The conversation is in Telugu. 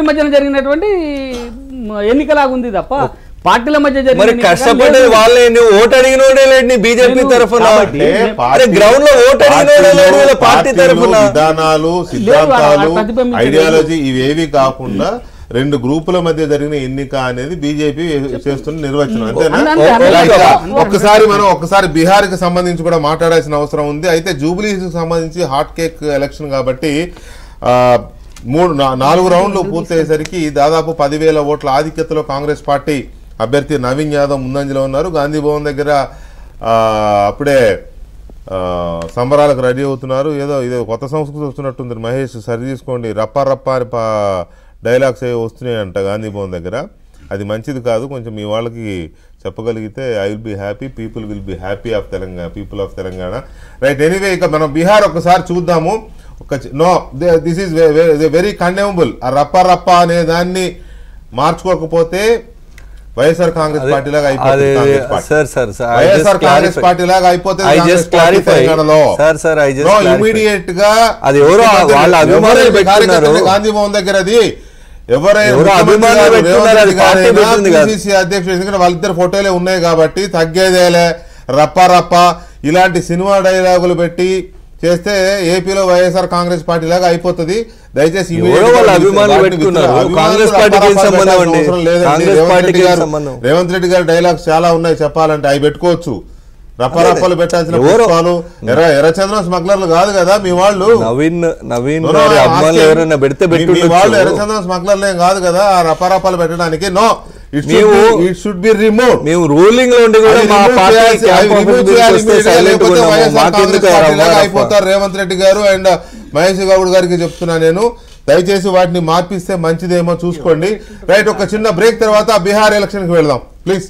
రెండింటి మధ్యన జరిగినటువంటి ఎన్నికలాగా ఉంది తప్ప పార్టీల మధ్య మరి కష్టపడే వాళ్ళే ఓటు అడిగినోడే లేడు బీజేపీ తరఫున, గ్రౌండ్ లో ఓటు అడిగినోడే లేడు పార్టీ తరఫున. విధానాలు, సిద్ధాంతాలు, ఐడియాలజీ ఇవేవి కాకుండా రెండు గ్రూపుల మధ్య జరిగిన ఎన్నిక అనేది బీజేపీ చేస్తున్న నిర్వచనం, అంతేనా? ఒక్కసారి బీహార్ కి సంబంధించి కూడా మాట్లాడాల్సిన అవసరం ఉంది. అయితే జూబ్లీస్ కి సంబంధించి హాట్ కేక్ ఎలక్షన్ కాబట్టి 4 రౌండ్లు పూర్తయ్యేసరికి దాదాపు 10,000 ఓట్ల ఆధిక్యతలో కాంగ్రెస్ పార్టీ అభ్యర్థి నవీన్ యాదవ్ ముందంజలో ఉన్నారు. గాంధీ భవన్ దగ్గర అప్పుడే సంబరాలకు రెడీ అవుతున్నారు. ఏదో కొత్త సంస్కృతి వస్తున్నట్టుంది. మహేష్ సరి తీసుకోండి, రప్పా రప్పా అని డైలాగ్స్ ఏవో వస్తున్నాయంట గాంధీ భవన్ దగ్గర. అది మంచిది కాదు. కొంచెం మీ వాళ్ళకి చెప్పగలిగితే I will be happy, people will be happy of Telangana, people of Telangana. Right, anyway ఇక మనం బీహార్ ఒకసారి చూద్దాము. This is very condemnable. ఆ రప్పా రప్పా అనే దాన్ని మార్చుకోకపోతే వైఎస్ఆర్ కాంగ్రెస్ పార్టీ లాగా అయిపోతుంది. వైఎస్ఆర్ కాంగ్రెస్ పార్టీ లాగా అయిపోతే ఇమీడియట్ గా గాంధీ భవన్ దగ్గర అది ఎవరైనా అధ్యక్షుడు, ఎందుకంటే వాళ్ళిద్దరు ఫోటోలే ఉన్నాయి కాబట్టి తగ్గేదేలే. రప్పా రప్పా ఇలాంటి సినిమా డైలాగులు పెట్టి చేస్తే ఏపీలో వైఎస్ఆర్ కాంగ్రెస్ పార్టీ లాగా అయిపోతుంది. దయచేసి రేవంత్ రెడ్డి గారి డైలాగ్స్ చాలా ఉన్నాయి చెప్పాలంటే, అవి పెట్టుకోవచ్చు. రప్పరప్పలు పెట్టాల్సిన పుష్పాలు ఎర్రచంద్రం స్మగ్లర్లు కాదు కదా మీ వాళ్ళు. వాళ్ళు ఎర్రచంద్రం స్మగ్లర్లు ఏం కాదు కదా ఆ రప్పరప్పలు పెట్టడానికి. No, it should be remove. మేము రూలింగ్ లో అయిపోతారు రేవంత్ రెడ్డి గారు అండ్ మహేష్ గౌడ్ గారికి చెప్తున్నా నేను. దయచేసి వాటిని మార్పిస్తే మంచిదేమో చూసుకోండి. రైట్, ఒక చిన్న బ్రేక్ తర్వాత బీహార్ ఎలక్షన్ కి వెళ్దాం ప్లీజ్.